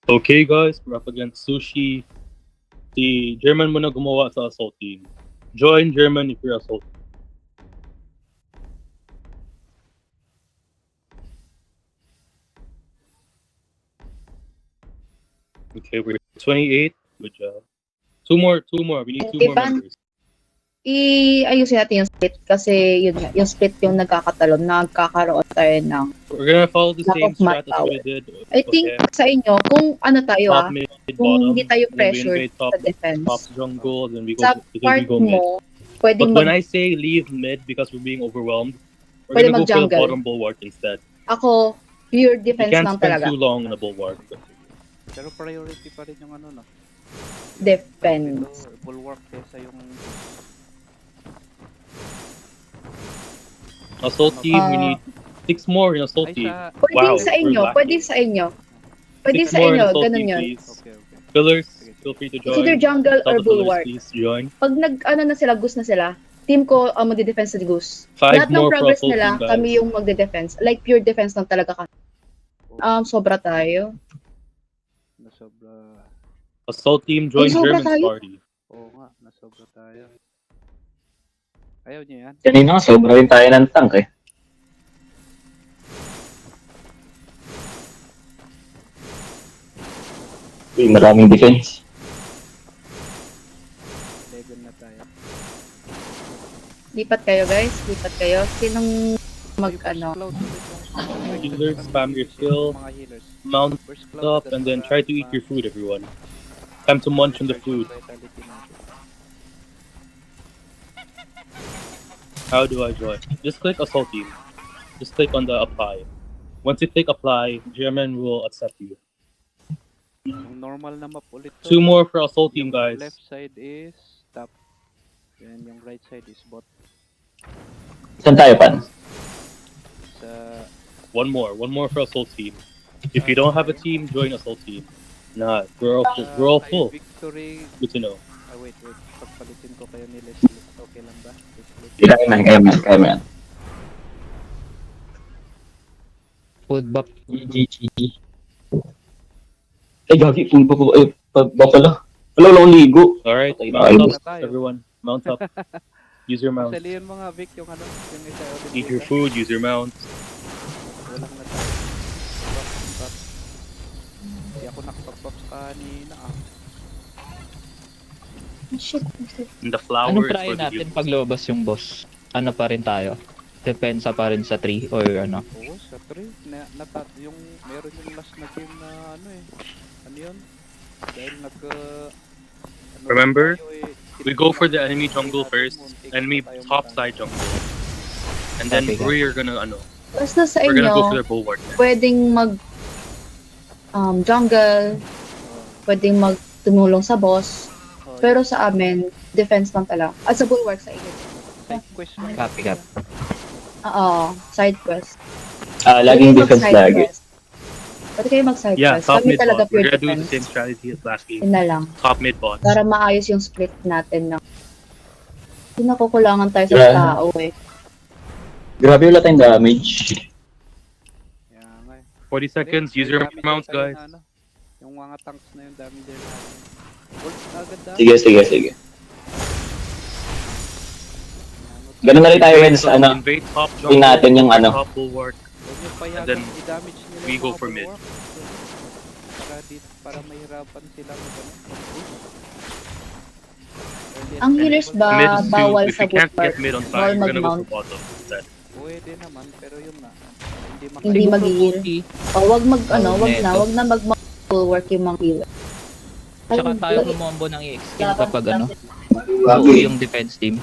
Okay guys, we're up against Sushi. Si German muna gumawa sa assault team. Join German if you're assault. Okay, we're 28. Good job. Two more. We need two more Ivan? members. Ayusin natin yung split kasi yun nga, yung split yung nagkakatalon, nagkakaroon tayo ng We're gonna follow the lack same of strat as manpower. we did. I think Okay. sa inyo, kung ano tayo Top mid, kung bottom. hindi tayo and then we pressured invade top sa defense, jungle, then we go. sa Then part we go mid. mo, But pwedeng when I say leave mid because we're being overwhelmed, we're Pwede gonna go for the mag-jungle. bottom bulwark instead. ako, pure We defense can't lang spend talaga. too long in the bulwark. Pero priority pa rin yung ano, no? Defense. Ito, bulwark kesa yung... Assault team, we need 6 more in assault Ay, team. sa... Pwede Wow, sa we're inyo, lacking. pwede sa inyo. Pwede 6 sa more in inyo, assault ganun team, yun. please. Okay, okay. Pillars, feel free to It's either join. jungle Tell or the pillars, bulwark. please join. Pag nag-ano na sila, goose na sila, team ko ang magde-defense sa goose. 5 Lahat ng more for progress assault nila, team, guys. kami yung magde-defense. Like pure defense lang talaga kami. Sobra tayo. Nasobra... Assault team, join sobra German's tayo. party. Oo nga, nasobra tayo. Ayaw niyo yan? Kanina, sobra rin tayo ng tank eh. Uy, maraming defense. 11 na tayo. Lipat kayo guys, lipat kayo. Sinong mag-ano? Cloud ulit yung- Healers, spam your skill. Mga healers. Mount First cloud, up and then para try to eat your food, everyone. Time to munch on the food. vitality natin. How do I join? Just click assault team. Just click on the apply. Once you click apply, German will accept you. Yung normal na map ulit to. 2 more for assault team, Yung guys. left side is top. And yung right side is bot. Saan tayo, Pan? Sa... One more for assault team. If you don't have a team, join assault team. Nah, we're all full. Victory... Good to know. wait. Pagpalitin ko kayo ni Leslie. Okay lang ba? Leslie? Kaya man. Food buff. GG. Ay, gagi, full ba po? Ay, ba pala? Wala lang ligo. Alright, Okay, mount up, tayo. everyone. Mount up. Use your mount. Salihan mo nga, Vic, yung ano, yung isa ulit. Eat your food, use your mount. Walang na tayo. Bot. Hindi ako nakapag-pop kanina Shit. And the Anong flowers try for the natin healers. pag lumabas yung boss? Ano pa rin tayo? Depensa pa rin sa 3 or ano? Oo, sa 3. Yung, meron yung last na game na ano eh. Ano yun? Dahil ano Remember? tayo eh, We go for the enemy jungle natin first, muntik enemy na tayo top matalo. side jungle. And then Copy that. we're gonna Basta sa we're gonna go for inyo, the bulwark. pwedeng mag jungle, pwedeng tumulong sa boss. Oh, Pero sa amin, defense lang talaga. At sa bulwark sa inyo. side quest mo. Copy ka. Oo, side quest. Laging Pwede defense mag-side lagi. quest. Pwede kayo mag-side Yeah, quest. top Kami mid talaga bot. We're pure gonna do the defense. same strategy as last game. Yun na lang. Top mid bot. Para maayos yung split natin ng hindi nakukulangan tayo sa Yeah. tao eh. Grabe wala tayong damage. Kaya nga eh. 40 seconds, Hindi, use your may mounts, damage tayo guys. na ano. Yung mga tanks na yung dami din natin. Ult agad daw. Sige. Ganun na rin tayo, Wens. Ano, Invade top Tingnan natin yung ano. top bulwark. Huwag niyo payagan then i-damage nila we yung go mga for mid. bulwark. Para mahirapan sila mag-push. Ang healers ba Mid is bawal two. If sa we can't bulwark? get mid on Bawal time, we're gonna go mag-mount. for bottom instead. Pwede naman, pero yun na. Hindi Siguro mag-heal. ulti. O wag Neto. wag na mag-bulwark yung mga healer. Tsaka Ayun, tayo wag- kumombo ng EX-skill kapag ano, buo yung defense team.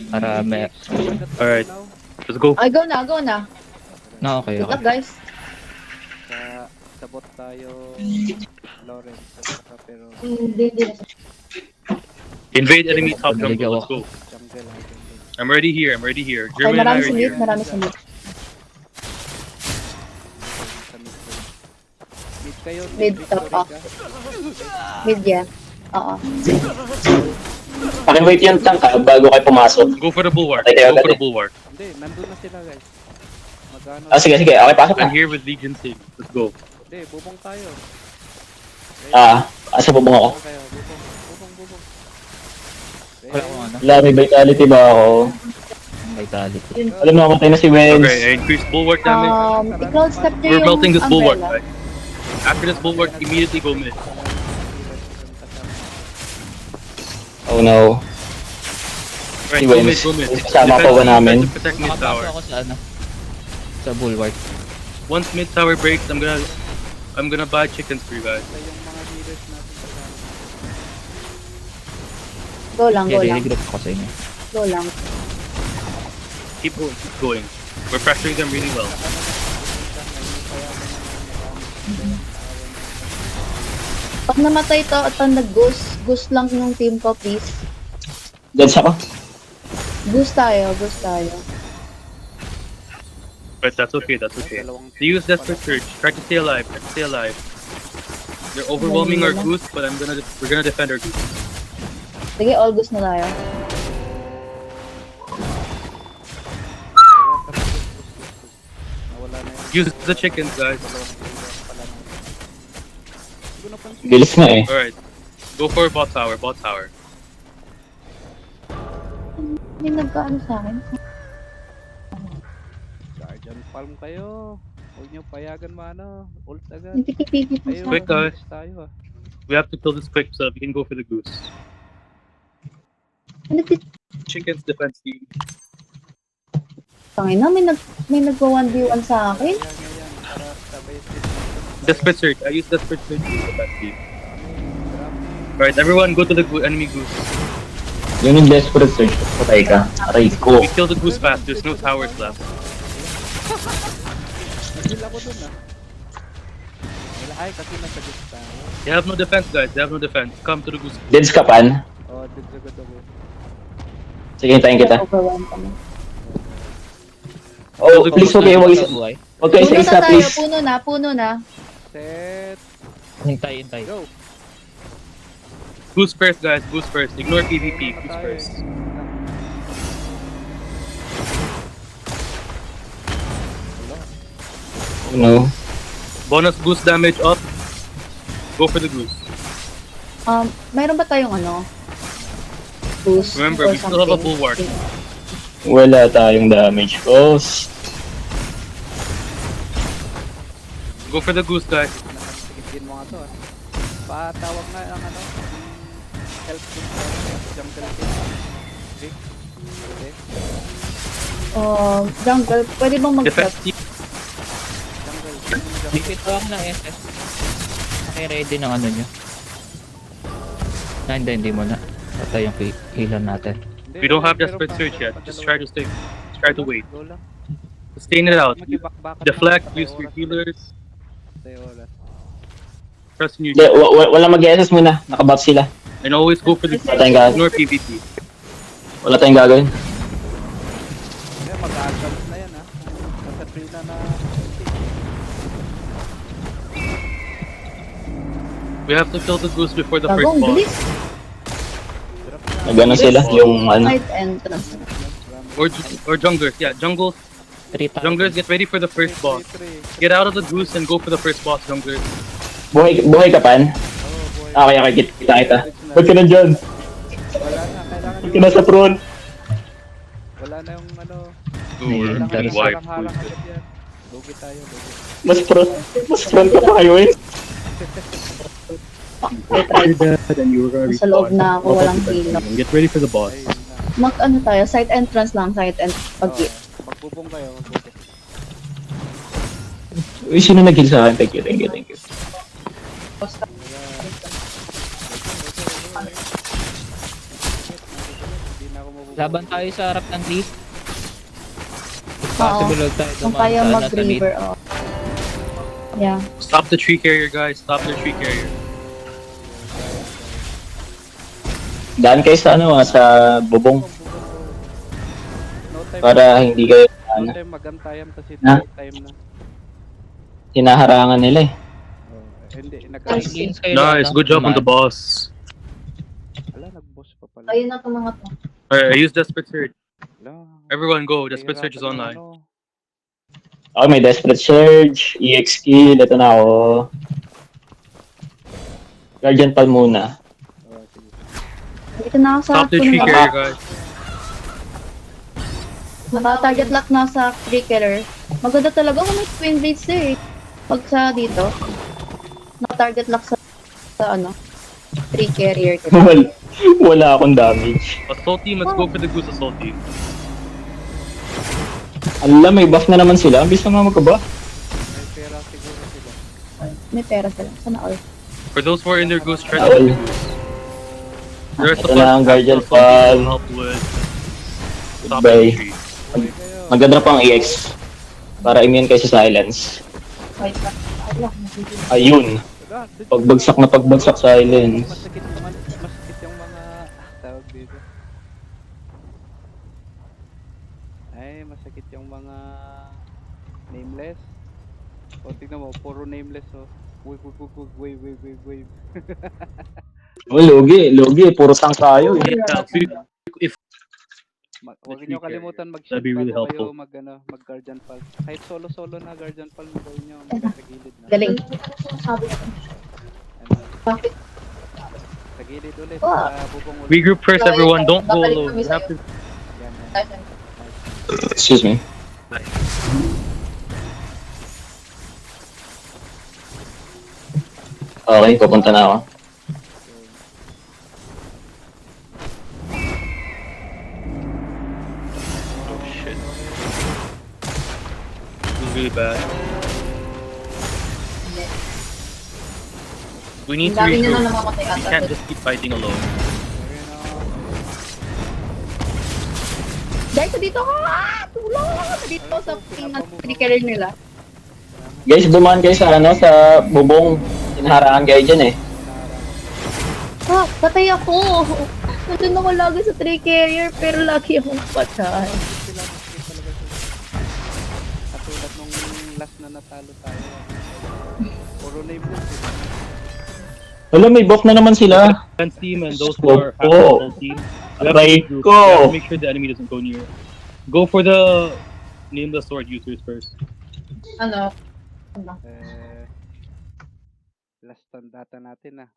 Para may... Alright. Let's go. Ay, go na. No, okay. Good luck guys. Sa bot tayo, Lawrence, pero Hindi. Invade enemy top Naligaw jungle. Let's go. jungle jungle. I'm already here. Okay, German and I marami are sa here. mid, marami sa mid. Sa mid ko. Mid kayo, Mid, victory top, ka. Mid yan. Oo. Paki-wait yung tank bago kayo pumasok. Go for the bulwark. Ay, Go agad for the eh. bulwark. Hindi, nandun na sila guys. Magano? Sige. Okay, pasok I'm na. here with Legion Sig. Let's go. Hindi, bubong tayo. Asa bubong ako? Kayo, bubong. Wala akong ano. Wala, may vitality ba ako? Vitality. Alam mo, namatay na si Wenz. Okay, increase bulwark damage. I-cloud step niyo We're yung melting this bulwark, umbrella. guys. After this bulwark, immediately go mid. Oh no. Right, Si go Wenz. mid, go mid. Kasama pa ba namin? Defend to protect mid Nakapasok tower. ako sa ano. Sa bulwark. Once mid tower breaks, I'm gonna buy chickens for you guys. Ito yung mga healers natin sa sana. Go lang, go Yeah, lang. regroup ako sa inyo. Go lang. Keep going, keep going. We're pressuring them really well. Pag namatay to at pag nag-goose lang yung team ko, please. Dance ako. Goose tayo. But that's okay, that's okay. Use desperate surge. Try to stay alive. They're overwhelming our goose, but we're gonna defend our goose. Sige, all goose na tayo. Nawala na yun. Use the chickens, guys. Hindi ko napansin. Bilis nga eh. Alright. Go for bot tower, bot tower. May nagkaano sa akin. Guardian Palm kayo. Huwag niyo payagan mano. Ult agad. Hindi kipipit mo Ayun, sa Quick, akin. guys. tayo ah. We have to kill this quick so that we can go for the goose. Ano Chickens defense team. tangin na, may nagwa 1v1 sa akin. Ayan. Para sabay Desperate surge. I use desperate surge to defense team. Alright, everyone go to the enemy goose. Yun yung desperate search. Patay ka. Aray ko. We kill the goose fast. There's no towers left. Nagil ako dun ah. Wala ay kasi nasa gis tayo. They have no defense, guys. They have no defense. Come to the goose. Dance ka pan. Oh, did agad ako. Sige, hintayin kita. Overwhelmed kami. Oh, please, huwag kayo Buhay. Huwag kayo Puno isa-isa, na tayo, please. puno na. Set. Hintay. Go. Goose first, guys. Goose first. Ignore PvP. Goose first. Oh no. Bonus goose damage up. Go for the goose. Mayroon ba tayong goose Remember, or we still have a something? bulwark. Wala tayong damage cost. Go for the goose, guys. Nakasigitin mo nga to ah. Patawag nga ang help team sa jungle team. Okay. Okay. Jungle, pwede bang mag-help? Defense team. Jungle. Dikit ako ng SS. Naki-ready ng ano nyo. Hindi mo na. Patay yung healer natin. We don't have desperate surge yet. Just try to wait. Go lang. Sustain it out. Magibakbakan Deflect, lang. use your healers. Tayo oras. Trust in you. Hindi, wala mag-SS muna. Nakabuff sila. And always go for the Wala tayong gagawin. ignore PvP. Wala tayong gagawin. Kaya mag-advance na yan ah. Nasa Trina na. We have to kill the goose before the first Bagong, boss. bilis. Drop na. Nagano sila, yung ano. Side entrance. Or junglers. Yeah, junglers. 3,000. Junglers, get ready for the first boss. Get out of the goose and go for the first boss, junglers. Buhay ka pan? Oh boy. Okay, kita. Huwag ka na dyan. Wala na. Kailangan Huwag ka na sa prawn. Wala na yung ano. Ooh, we're Ayun, getting that's wiped. Halang-halang agad yan. Lugi tayo. Lugi. Mas prawn ka pa kayo eh. Nasa loob na ako, walang healer. Get ready for the boss. Ayun na. Tayo, side entrance lang, pag Oh, magbubong kayo. Magbubong. Uy, sino nag-heal sa akin? Thank you. Hindi na ako mabubong. Laban tayo sa harap ng leaf. If possible, huwag tayo Kung dumaan kaya sa nasa mid. mag-river, Yeah. Stop the tree carrier, guys. Stop the tree carrier. Daan kayo sa sa bubong. No time. Para hindi kayo No time magantayan kasi Ha? time na. hinaharangan nila eh. Oh, hindi. Lanes kayo Nice, lang, good job on the dumaan. boss. Wala, nag-boss pa pala. Ayun na itong mga to. Alright, I use desperate surge. Wala. Everyone go, desperate surge is Nahihirapan online. ng ano. Okay, may Desperate Surge, EX Kill, ito na ako. Guardian Pal muna. Oh, sige. Dito na ako sa Stop the tree puno. carrier, guys. Naka-target lock na sa tree killer. Maganda talaga kung may twin blades eh. Pag sa dito, naka-target lock sa ano, tree carrier. Wala akong damage. Assault team, let's go for the goose assault team. Ala, may buff na naman sila. Ang bilis naman magka-buff. May pera siguro sila. May pera sila. Sana all. For those who are in their goose All. trend, there's Ito na ang Guardian assault team Pal. will help with stopping Bye. the tree. Okay kayo. Maganda pa ang EX. Para immune kayo sa silence. Wait lang. Ayun. Wala, dun- Pagbagsak silence. Masakit yung mga tawag dito. Ay, masakit yung mga nameless. O, tignan mo, puro nameless, oh. Wave. Oh, logi. Puro tank tayo eh. Yeah, if Huwag niyo kalimutan That'd be really mag-shield kayo, helpful. mag-guardian pal. Kahit solo na guardian pal mo gawin niyo, sa gilid na. Galing. Ano, Bakit? sa gilid ulit, Ah. sa bubong ulit. regroup first, everyone. Don't go Babalik alone. kami You have to. Yan. Excuse me. Okay, pupunta na ako. Oh shit. This is really bad. We need to Ang dami nyo na regroup. namamatay We ata. can't just keep fighting alone. Ayun, oh. Dahil sa dito ka! Tulong! Dito sa tree carrier nila. Guys, dumaan kayo sa sa bubong. Hinaharaan kayo dyan eh. Ah, patay ako! Nandun ako lagi sa tree carrier pero lagi akong patay. Sila masakit talaga sila. Katulad nung last na natalo tayo. Puro nameless. Wala, may buff na naman sila. Defense team and those who are half Oh. the team. You have to Aray regroup. ko. You have to make sure the enemy doesn't go near. Go for the nameless sword users first. Ano? Last stand data natin ah.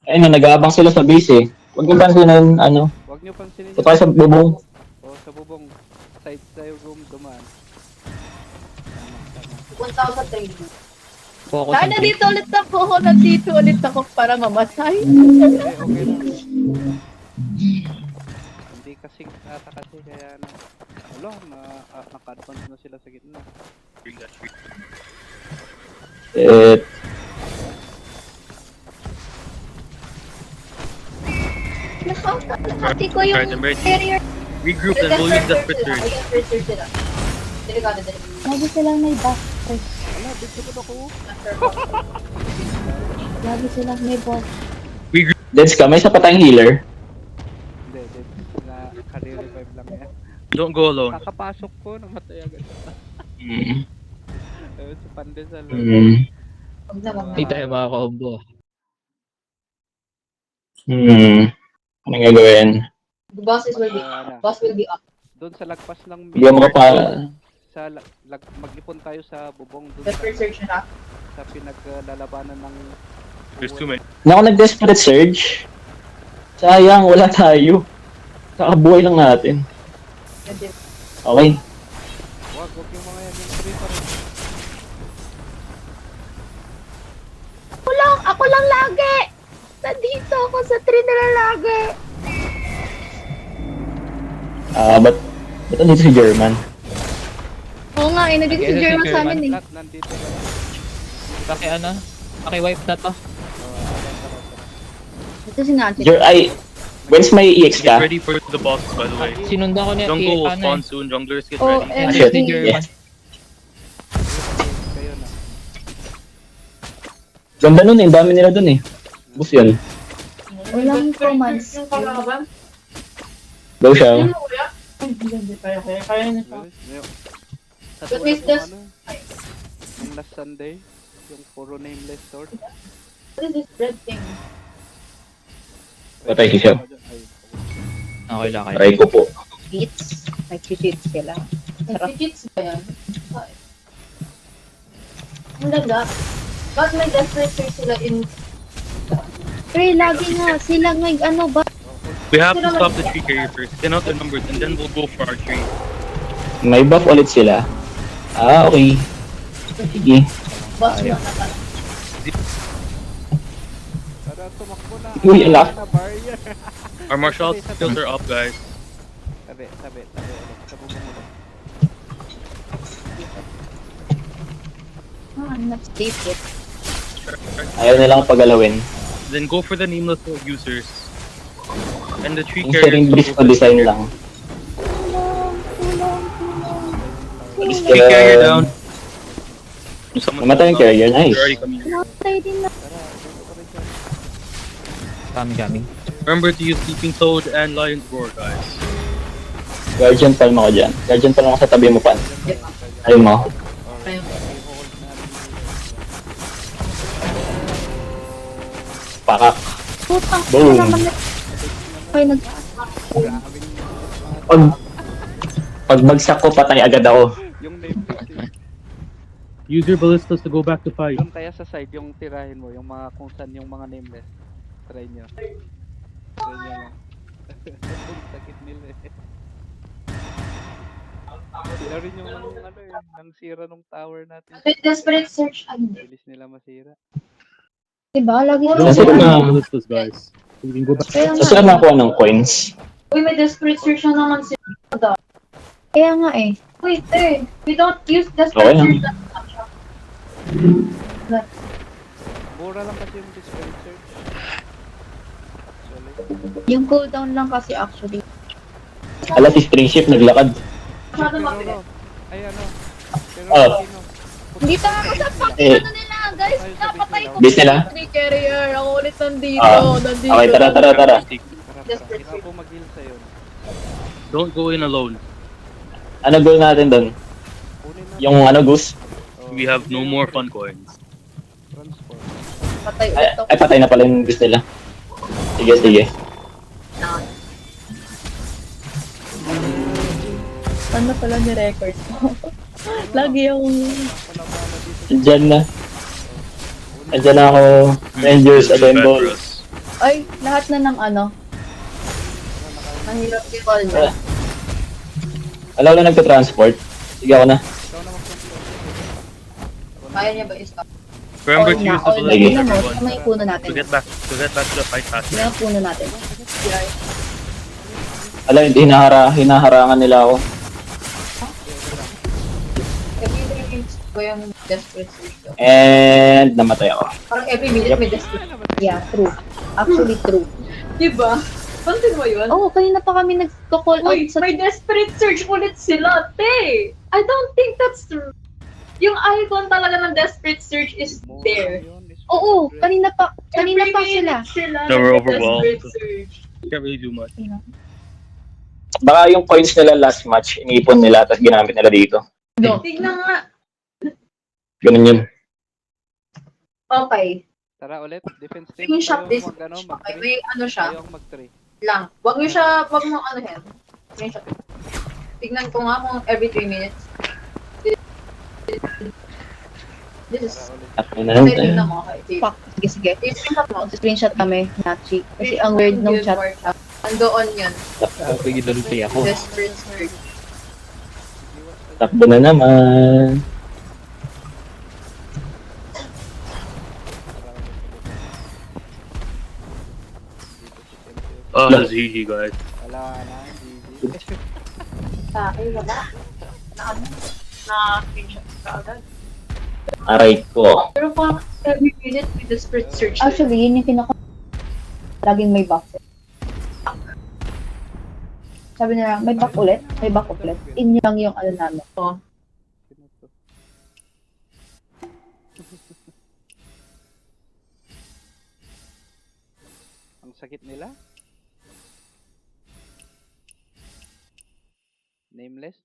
Ayun na, nag-aabang sila sa base eh. Huwag yung pansinin, Huwag niyo pansinin ito tayo sa bubong. O sa bubong. Side tayo dumaan. Tama. Punta ako sa tree. Focus Ay, on nandito ulit ako! Nandito ulit ako para mamatay. Okay lang. Hindi kasing ata kasi kaya na. Wala, naka-advance na sila sa gitna. Bring that tree. Eh, Nakakati ko yung Alright, I'm ready. carrier. Regroup and we'll use desperate surge. Lagi silang may buff. Wala, dito ko ako. Lagi silang may buff. Deads ka, may isa pa tayong healer. Hindi. Na career revive lang yan. Don't go alone. Kakapasok ko, namatay agad. Mm. Si Pandesal. Huwag na Hindi tayo makakombo. Anong gagawin? The bosses will be boss will be up. Doon sa lagpas ng Bigyan mo ka pa. sa mag-ipon tayo sa bubong doon Desperate search na. sa pinaglalabanan ng There's too many. Na ako nag-desperate surge. Sayang, wala tayo. Kakabuhay lang natin. Okay. Wag yung mga yan yung free pa rin. Ako lang lagi! Nandito ako sa tree nila lagi! Ba't nandito si German? Oo nga, nandito si Nag-SS si German sa amin eh. Lahat nandito lang. Paki-wipe na to. Ito si Nancy. When's may EX Get ka? ready for the bosses, by the way. Sinundan ko niya Jungle will ano spawn soon. Junglers get Oh, ready. Shit. si German. Kayo na. Ganda nun eh, dami nila dun eh. Bus yun. Walang commands. Daw siya. Sa But tulad with ng this- yung last Sunday, yung puro nameless sword. What is this red thing? Patay si Shab. Ay, Okay lang kayo. Aray ko po. Beats. Nag-cheats sila. Digits ba yan? Ang ganda. Bakit may desperate search sila in... Pre, lagi nga. Sila may ano ba? We have to stop the tree carrier first. Thin out the numbers and then we'll go for our tree. May buff ulit sila. Ah, okay. Sige. Boss mo na pala. Tara, tumakbo na. Uy, alak. Na barrier. Our martial skills are up, guys. Tabi ulit. Sa bubong ulit. Nag-save it. Ayaw nilang pagalawin. Then go for the nameless users. And the tree Yung carriers sharing will brief go ko for the design tree lang. Tree carrier down. Someone Namatay yung carrier, They're nice. already coming. Namatay din na. Tara, dito ka rin dyan. Coming. Remember to use Sleeping Toad and Lion's Roar, guys. Guardian palm ako dyan. Guardian palm ako sa tabi mo, Pan. Ayun mo. Alright, i-hold natin dito. Pakak. Putang Boom. ina naman. Okay, nag... Pagbagsak ko, patay agad ako. Yung name plate. Use your ballistas to go back to fight. Doon kaya sa side yung tirahin mo, yung mga kung saan yung mga nameless. Try nyo. Lang. Sakit nila eh. Sila rin yung nang sira nung tower natin. Desperate search. Ano? Bilis nila masira. Diba? Lagi Wala na. sila na. Ballistas, guys. So we can go back. Kaya nga. Gusto na nakuha ng coins. Uy, may desperate search na naman sila. Kaya nga eh. Wait, we don't use desperate Okay search. Mura lang kasi yung display search. Actually. Yung cooldown lang kasi actually. Alas, si string ship naglakad. Masyado Pero mabilis. ay ano. Pero Oh. sino? Hindi ta ako sa Eh, ano nila, guys. Napatay ko. Bis nila? Tree carrier. Ako ulit nandito. Ah, Nandito. okay, tara. Tara. Desperate Ikaw po mag-heal sa'yo. Don't go in alone. Ano goal natin doon? Kunin na. Yung ano, goose? We have no more fun coins. Transport. Patay Ay, ulit ako. ay patay na pala yung goose nila. Sige. Ano pala ni record mo? Lagi akong... Pala dito. Diyan na. Andiyan na ako. Rangers, This is bad Abembo. for us. Ay, lahat na ng ano. Mahirap i-call na. Alam na nagka-transport. Sige ako na. Ikaw na mag-transport. Kaya niya ba i-stop? Remember All to na, use the all na. Sige. ballistas, Tingnan mo, everyone. may puno natin. To get back to the fight faster. Yan ang puno natin. Alam, hindi hinaharangan nila ako. Every 3 minutes ko yung desperate search ko. And namatay ako. Parang every minute may desperate. Yeah, true. Actually true. Diba? Pansin mo yun? Oo, kanina pa kami nagko-call out Uy, sa... may desperate search ulit sila, te! I don't think that's true. Yung icon talaga ng desperate search is there. Oo, kanina pa Every sila. minute sila No, we're nag-desperate overwhelmed. search. Can't really do much. Baka yung coins nila last match, inipon nila tapos ginamit nila dito. Tignan nga. Ganun yun. Okay. Tara ulit, defense team. Yung shop Kayo this. mag-ano, Okay, mag-3. may ano siya. Kayo ang mag-3. Lang. Wag mo siya, wag mo ano yan. Screenshot. Tignan ko nga kung every 3 minutes. This is... Ako na Okay, lang. tignan mo. Okay, Fuck, sige. i-screenshot mo. Screenshot kami, Nachi. Kasi ang weird nung chat. Andoon yun. Pagidulti ako. Desperate search. Takbo na naman. Oh, that's GG, guys. Wala na, GG. Sa akin, wala. Na ano? Na-screenshot ka agad. Aray ko. Pero parang every minute may desperate search. Actually, yun yung pinaka... Laging may back. Sabi nila, may back ulit? May back ulit. Inyo lang yung ano namin. Sino to? Ang sakit nila? Nameless?